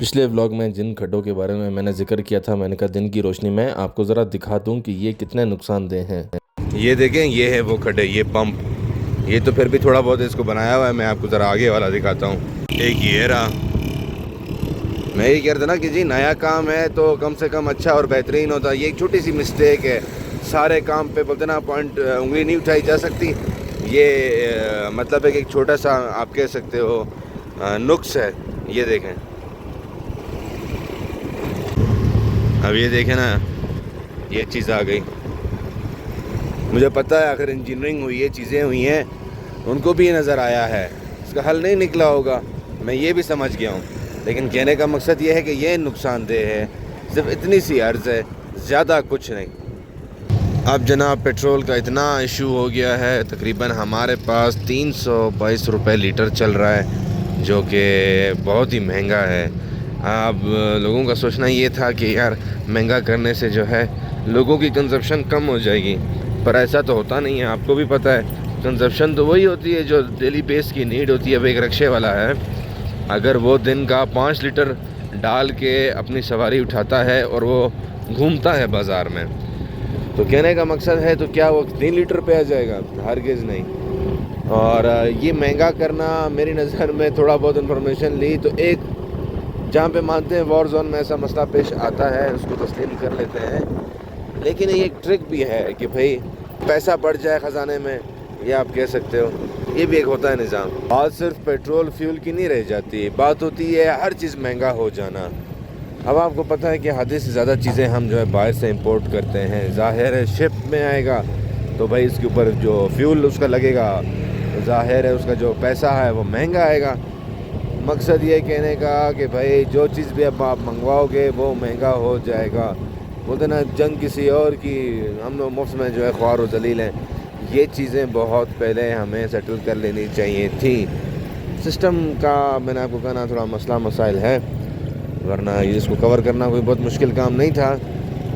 پچھلے ولاگ میں جن کھڈوں کے بارے میں نے ذکر کیا تھا، میں نے کہا دن کی روشنی میں آپ کو ذرا دکھا دوں کہ یہ کتنے نقصان دہ ہیں۔ یہ دیکھیں، یہ ہے وہ کھڈے، یہ پمپ، یہ تو پھر بھی تھوڑا بہت اس کو بنایا ہوا ہے۔ میں آپ کو ذرا آگے والا دکھاتا ہوں۔ ایک یہ رہا، میں یہ کہہ رہا تھا نا کہ جی نیا کام ہے تو کم سے کم اچھا اور بہترین ہوتا ہے۔ یہ ایک چھوٹی سی مسٹیک ہے، سارے کام پہ بولتے نا پوائنٹ انگلی نہیں اٹھائی جا سکتی۔ یہ مطلب ہے کہ ایک چھوٹا سا آپ کہہ سکتے ہو نقص ہے۔ یہ دیکھیں، اب یہ دیکھیں نا، یہ چیز آ گئی۔ مجھے پتہ ہے آخر انجینئرنگ ہوئی ہے، چیزیں ہوئی ہیں، ان کو بھی یہ نظر آیا ہے، اس کا حل نہیں نکلا ہوگا، میں یہ بھی سمجھ گیا ہوں، لیکن کہنے کا مقصد یہ ہے کہ یہ نقصان دہ ہے، صرف اتنی سی عرض ہے، زیادہ کچھ نہیں۔ اب جناب پیٹرول کا اتنا ایشو ہو گیا ہے، تقریباً ہمارے پاس 322 روپے لیٹر چل رہا ہے، جو کہ بہت ہی مہنگا ہے۔ اب لوگوں کا سوچنا یہ تھا کہ یار مہنگا کرنے سے جو ہے لوگوں کی کنزپشن کم ہو جائے گی، پر ایسا تو ہوتا نہیں ہے۔ آپ کو بھی پتہ ہے کنزپشن تو وہی ہوتی ہے جو ڈیلی بیس کی نیڈ ہوتی ہے۔ اب ایک رکشے والا ہے، اگر وہ دن کا 5 لیٹر ڈال کے اپنی سواری اٹھاتا ہے اور وہ گھومتا ہے بازار میں، تو کہنے کا مقصد ہے تو کیا وہ 3 لیٹر پہ آ جائے گا؟ ہرگز نہیں۔ اور یہ مہنگا کرنا میری نظر میں، تھوڑا بہت انفارمیشن لی تو ایک جہاں پہ مانتے ہیں وار زون میں ایسا مسئلہ پیش آتا ہے، اس کو تسلیم کر لیتے ہیں، لیکن یہ ایک ٹرک بھی ہے کہ بھئی پیسہ بڑھ جائے خزانے میں، یہ آپ کہہ سکتے ہو، یہ بھی ایک ہوتا ہے نظام۔ بات صرف پیٹرول فیول کی نہیں رہ جاتی، بات ہوتی ہے ہر چیز مہنگا ہو جانا۔ اب آپ کو پتہ ہے کہ حد سے زیادہ چیزیں ہم جو ہے باہر سے امپورٹ کرتے ہیں، ظاہر ہے شپ میں آئے گا تو بھائی اس کے اوپر جو فیول اس کا لگے گا، ظاہر ہے اس کا جو پیسہ ہے وہ مہنگا آئے گا۔ مقصد یہ کہنے کا کہ بھائی جو چیز بھی اب آپ منگواؤ گے وہ مہنگا ہو جائے گا۔ بولتے نا جنگ کسی اور کی، ہم لوگ مفت میں جو ہے خوار و ذلیل ہیں۔ یہ چیزیں بہت پہلے ہمیں سیٹل کر لینی چاہیے تھی۔ سسٹم کا میں نے آپ کو کہنا تھوڑا مسئلہ مسائل ہے، ورنہ اس کو کور کرنا کوئی بہت مشکل کام نہیں تھا۔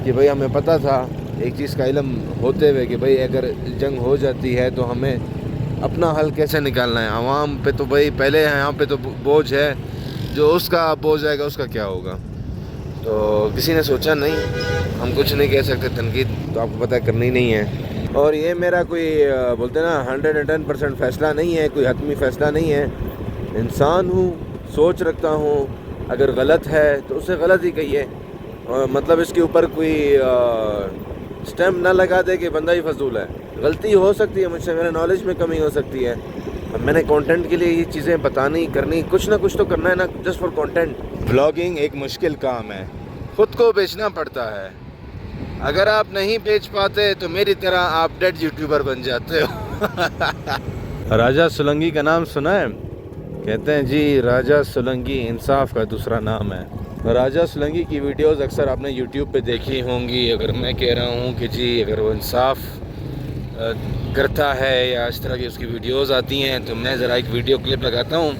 کہ بھئی ہمیں پتہ تھا ایک چیز کا علم ہوتے ہوئے کہ بھئی اگر جنگ ہو جاتی ہے تو ہمیں اپنا حل کیسے نکالنا ہے۔ عوام پہ تو بھئی پہلے یہاں پہ تو بوجھ ہے، جو اس کا بوجھ آئے گا اس کا کیا ہوگا؟ تو کسی نے سوچا نہیں، ہم کچھ نہیں کہہ سکتے، تنقید تو آپ کو پتہ کرنی نہیں ہے۔ اور یہ میرا کوئی بولتے نا 110% فیصلہ نہیں ہے، کوئی حتمی فیصلہ نہیں ہے۔ انسان ہوں، سوچ رکھتا ہوں، اگر غلط ہے تو اسے غلط ہی کہیے، مطلب اس کے اوپر کوئی سٹیمپ نہ لگا دے کہ بندہ ہی فضول ہے۔ غلطی ہو سکتی ہے مجھ سے، میرے نالج میں کمی ہو سکتی ہے، میں نے کانٹینٹ کے لیے یہ چیزیں بتانی کرنی، کچھ نہ کچھ تو کرنا ہے نا، جسٹ فار کانٹینٹ۔ ولاگنگ ایک مشکل کام ہے، خود کو بیچنا پڑتا ہے، اگر آپ نہیں بیچ پاتے تو میری طرح آپ ڈیڈ یوٹیوبر بن جاتے ہو۔ راجہ سولنگی کا نام سنا ہے؟ کہتے ہیں جی راجہ سولنگی انصاف کا دوسرا نام ہے۔ راجہ سولنگی کی ویڈیوز اکثر آپ نے یوٹیوب پہ دیکھی ہوں گی۔ اگر میں کہہ رہا ہوں کہ جی اگر وہ انصاف کرتا ہے یا اس طرح کی اس کی ویڈیوز آتی ہیں تو میں ذرا ایک ویڈیو کلپ لگاتا ہوں،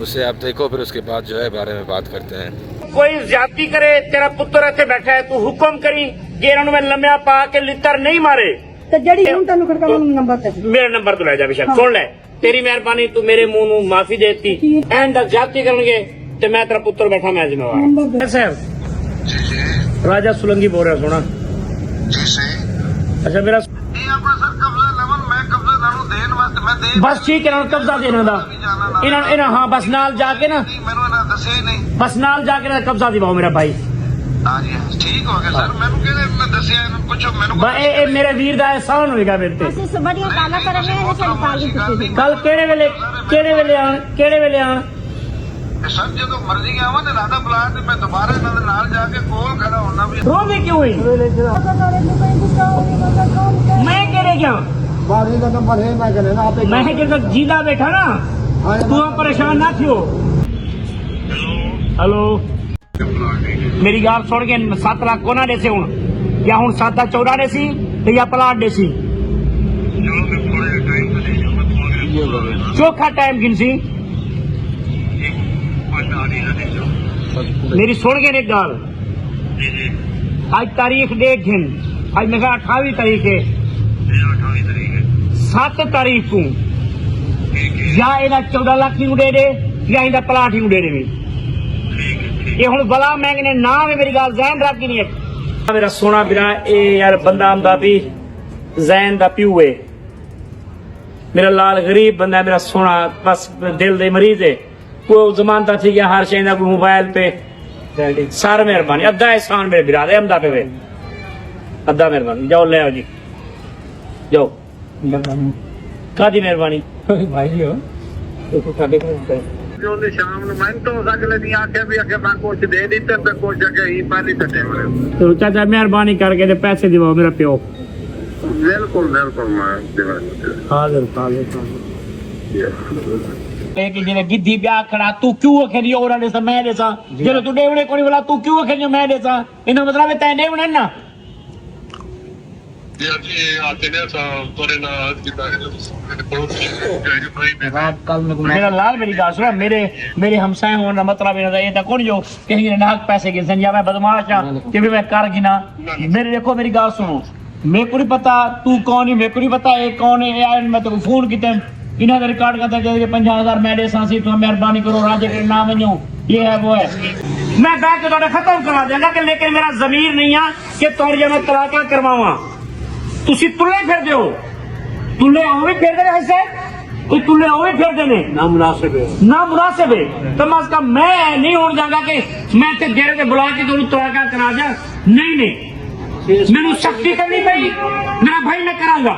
اسے آپ دیکھو، پھر اس کے بعد جو ہے بارے میں بات کرتے ہیں۔ کوئی زیادتی کرے، تیرا پتر ایتھے بیٹھا ہے، تو حکم کری کہ انہوں میں لمیا پا کے لتر نہیں مارے تے جڑی ہن تینوں کھڑکا نمبر تے میرا نمبر تو لے جا بے شک، سن لے، تیری مہربانی تو میرے منہ نو معافی دیتی، اینڈ تک زیادتی کرن گے تے میں تیرا پتر بیٹھا، میں ذمہ وار۔ صاحب راجہ سولنگی بول رہا سونا اچھا میرا بس ٹھیک ہے، قبضہ دینا دا انہاں ہاں، بس نال جا کے نا، بس نال جا کے نا قبضہ دیواؤ میرا بھائی۔ ٹھیک ہو گیا سر، مینوں کہنے دسیا کچھ مینوں اے میرے ویر دا احسان ہوئے گا میرے تے۔ اسے بڑی کالا کرنے ہے سن کالی کٹی کل کیڑے ویلے آن سر جدو مرضی آواں تے رادا بلا تے میں دوبارہ انہاں دے نال جا کے کول کھڑا ہونا بھی۔ رو بھی کیوں ہوئی؟ میں کہڑے گیا میں کہ جیلا بیٹھا نا، تو پریشان نہ تھیو۔ ہلو میری گال سن کے 7 لاکھ کونا دے سی ہوں، یا ہوں 7 دا 14 دے سی یا پلاٹ دے سی؟ چوکھا ٹائم گن سی میری سن کے ایک گال، آج تاریخ دیکھ گن، آج میں کہا 28 تاریخ ہے، 7 تاریخ کو یا یہ 14 لاکھ ہی دے دے یا یہ پلاٹ ہی دے دے۔ یہ ہوں بلا مینگنے نام ہے میری گال زین رکھ کی نہیں ہے میرا سونا بنا اے یار بندہ آمدہ بھی زین دا پیو ہے میرا لال غریب بندہ ہے میرا سونا بس دل دے مریض ہے کوئی زمان تا تھی گیا ہر شہندہ کوئی موبائل پہ سارا مہربانی ادھا احسان میرے برادر امدہ پہ ادھا مہربانی جاؤ لے آؤ جی جاؤ کا دی مہربانی بھائی ہو جو نے شام نو میں تو سکلے نہیں آکھیا بھی اگے میں کچھ دے دیتے تے کچھ اگے ہی پہلی سٹے تو چاچا مہربانی کر کے پیسے دیواؤ میرا پیو بالکل بالکل میں حاضر ایک جنے گدھی بیا کھڑا تو کیوں کھڑی اورا دے سا میں دے سا جے تو ڈیونے کوئی بولا تو کیوں کھڑی میں دے سا انہاں مطلب تے ڈیونے نا جی آتے نے تورے نا کیتا ہے میرا لال میری گال سنا میرے ہمسائے ہونا مطلب یہ تھا کون جو کہیں نے ناک پیسے گن سن یا میں بدماش ہاں کہ بھی میں کر گنا میرے دیکھو میری گال سنو میں کو نہیں پتا تو کون ہے میں کو نہیں پتا یہ کون ہے یار میں تو فون کیتے انہاں دا ریکارڈ کرتا کہ 50,000 میں دے سانسی تو مہربانی کرو راجے کے نام ونجو یہ ہے وہ ہے میں بیٹھ کے تھوڑے ختم کرا دیں گا کہ لیکن میرا ضمیر نہیں ہے کہ توڑ میں طلاق کرواواں تسی تلے پھر دیو تلے او بھی پھر دے ایسے کوئی تلے او بھی پھر دینے نامناسب ہے کم از کم میں نہیں ہون جاگا کہ میں تے گھر تے بلا کے تو طلاق کرا جا نہیں مینوں سختی کرنی پئی میرا بھائی میں کراں گا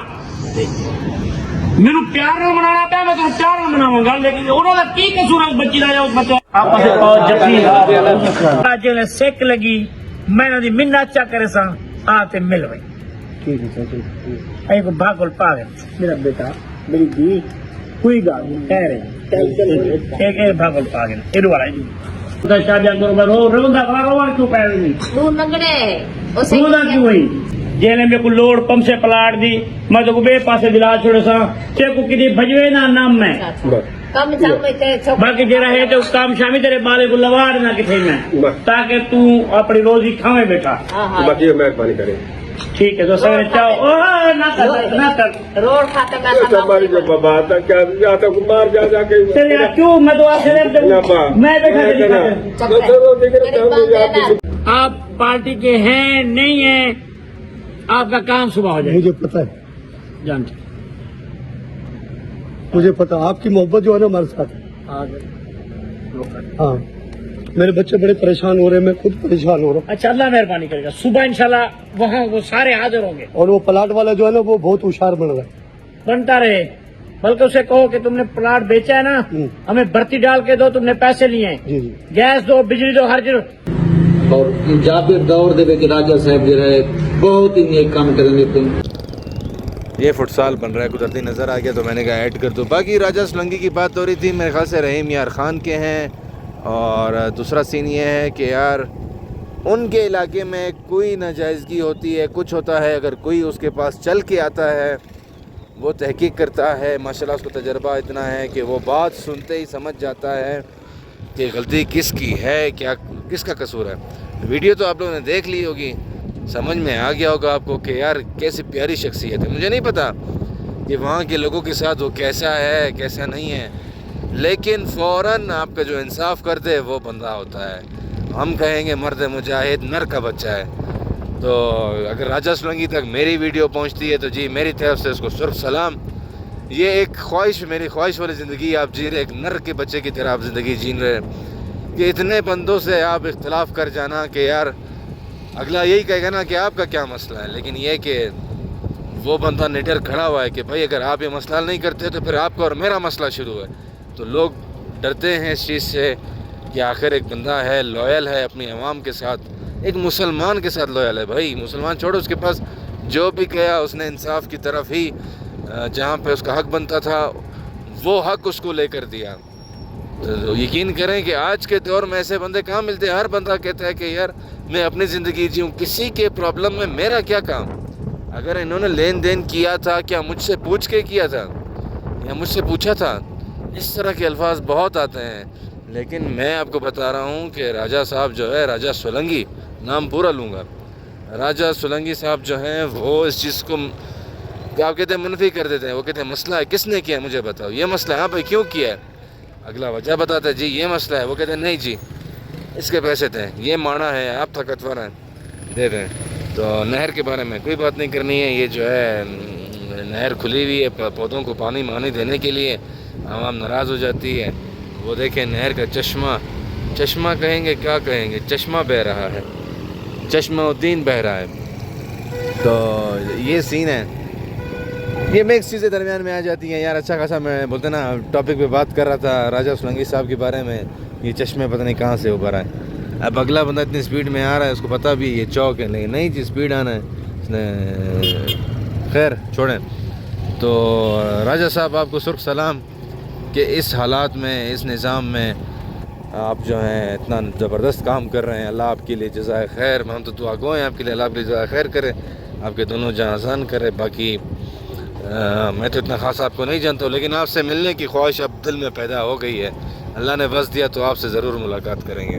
مینوں پیار نال منانا پیا میں تو پیار نال مناواں گا لیکن انہاں دا کی قصور ہے بچی دا اس بچے آپس وچ پاؤ جفی اج نے سیک لگی میں دی منت چا کرے سا آ تے مل وئی کو بھاگل پاگل میرا بیٹا میری دی کوئی گال نہیں کہہ رہے ایک بھاگل پاگل ایڈو والا شادیاں کرو میں روندا روان کیوں پہ رہی وہ منگڑے روندا کیوں ہوئی جیلے میں کو لوڑ پم سے پلاٹ دی میں تو کو بے پاسے دلا چھوڑے سا تے کو کدی بھجوے نا نام میں کم شام میں تے باقی جے رہے تو کام شامی تیرے بالے کو لواڑ نہ کتے میں تاکہ تو اپنی روزی کھاوے بیٹا باقی مہربانی کرے ٹھیک ہے تو سارے چاہو نہ کر روڈ کھاتے کا ہماری جو بات ہے کیا یا تو مار جا کے تیرے کیوں میں دعا سے میں بیٹھا آپ پارٹی کے ہیں نہیں ہیں آپ کا کام صبح ہو جائے مجھے پتا ہے جانتے مجھے پتا آپ کی محبت جو ہے نا ہمارے ساتھ ہے ہاں میرے بچے بڑے پریشان ہو رہے ہیں میں خود پریشان ہو رہا ہوں اچھا اللہ مہربانی کرے گا صبح انشاءاللہ وہاں وہ سارے حاضر ہوں گے اور وہ پلاٹ والا جو ہے نا وہ بہت ہوشیار بن رہا ہے بنتا رہے بلکہ اسے کہو کہ تم نے پلاٹ بیچا ہے نا ہمیں بھرتی ڈال کے دو تم نے پیسے لیے ہیں جی جی گیس دو بجلی دو ہر چیز اور جابر دور دے کہ راجہ صاحب جو ہے بہت ہی نیک کام کریں گے یہ فٹ سال بن رہا ہے قدرتی نظر آ گیا تو میں نے کہا ایڈ کر دوں باقی راجہ سولنگی کی بات ہو رہی تھی میرے خیال سے رحیم یار خان کے ہیں اور دوسرا سین یہ ہے کہ یار ان کے علاقے میں کوئی ناجائزگی ہوتی ہے کچھ ہوتا ہے اگر کوئی اس کے پاس چل کے آتا ہے وہ تحقیق کرتا ہے ماشاءاللہ اس کو تجربہ اتنا ہے کہ وہ بات سنتے ہی سمجھ جاتا ہے کہ غلطی کس کی ہے کیا کس کا قصور ہے ویڈیو تو آپ لوگوں نے دیکھ لی ہوگی سمجھ میں آ گیا ہوگا آپ کو کہ یار کیسی پیاری شخصیت ہے مجھے نہیں پتا کہ وہاں کے لوگوں کے ساتھ وہ کیسا ہے کیسا نہیں ہے لیکن فوراً آپ کا جو انصاف کر دے وہ بندہ ہوتا ہے ہم کہیں گے مرد مجاہد نر کا بچہ ہے تو اگر راجہ سولنگی تک میری ویڈیو پہنچتی ہے تو جی میری طرف سے اس کو سرخ سلام یہ ایک خواہش میری خواہش والی زندگی آپ جی رہے ایک نر کے بچے کی طرح آپ زندگی جین رہے کہ اتنے بندوں سے آپ اختلاف کر جانا کہ یار اگلا یہی کہے گا نا کہ آپ کا کیا مسئلہ ہے لیکن یہ کہ وہ بندہ نڈر کھڑا ہوا ہے کہ بھائی اگر آپ یہ مسئلہ نہیں کرتے تو پھر آپ کا اور میرا مسئلہ شروع ہے تو لوگ ڈرتے ہیں اس چیز سے کہ آخر ایک بندہ ہے لویل ہے اپنی عوام کے ساتھ ایک مسلمان کے ساتھ لویل ہے بھائی مسلمان چھوڑو اس کے پاس جو بھی گیا اس نے انصاف کی طرف ہی جہاں پہ اس کا حق بنتا تھا وہ حق اس کو لے کر دیا تو یقین کریں کہ آج کے دور میں ایسے بندے کہاں ملتے ہیں ہر بندہ کہتا ہے کہ یار میں اپنی زندگی جیوں کسی کے پرابلم میں میرا کیا کام اگر انہوں نے لین دین کیا تھا کیا مجھ سے پوچھ کے کیا تھا یا مجھ سے پوچھا تھا اس طرح کے الفاظ بہت آتے ہیں لیکن میں آپ کو بتا رہا ہوں کہ راجہ صاحب جو ہے راجہ سولنگی نام پورا لوں گا راجہ سولنگی صاحب جو ہیں وہ اس چیز کو آپ کہتے ہیں منفی کر دیتے ہیں وہ کہتے ہیں مسئلہ ہے کس نے کیا مجھے بتاؤ یہ مسئلہ ہے ہاں بھائی کیوں کیا ہے اگلا وجہ بتاتا ہے جی یہ مسئلہ ہے وہ کہتے ہیں نہیں جی اس کے پیسے تھے. یہ مانا ہے, آپ طاقتور ہیں, دے دیں. تو نہر کے بارے میں کوئی بات نہیں کرنی ہے. یہ جو ہے نہر کھلی ہوئی ہے پودوں کو پانی دینے کے لیے, عوام ناراض ہو جاتی ہے. وہ دیکھیں نہر کا چشمہ کہیں گے کیا کہیں گے, چشمہ بہہ رہا ہے, چشمہ الدین بہہ رہا ہے. تو یہ سین ہے. یہ میکس چیزیں درمیان میں آ جاتی ہیں یار. اچھا خاصا میں بولتے نا ٹاپک پہ بات کر رہا تھا راجہ سولنگی صاحب کے بارے میں. یہ چشمے پتہ نہیں کہاں سے ابھر آئے. اب اگلا بندہ اتنی سپیڈ میں آ رہا ہے, اس کو پتہ بھی یہ چوک ہے, لیکن نہیں جی سپیڈ آنا ہے اس نے. خیر چھوڑیں. تو راجہ صاحب آپ کو سرخ سلام کہ اس حالات میں, اس نظام میں آپ جو ہیں اتنا زبردست کام کر رہے ہیں. اللہ آپ کے لیے جزائے خیر. ہم تو دعا گو ہیں آپ کے لیے, اللہ آپ کے لیے جزائے خیر کرے, آپ کے دونوں جہاں آسان کرے. باقی میں تو اتنا خاص آپ کو نہیں جانتا ہوں, لیکن آپ سے ملنے کی خواہش اب دل میں پیدا ہو گئی ہے. اللہ نے بس دیا تو آپ سے ضرور ملاقات کریں گے.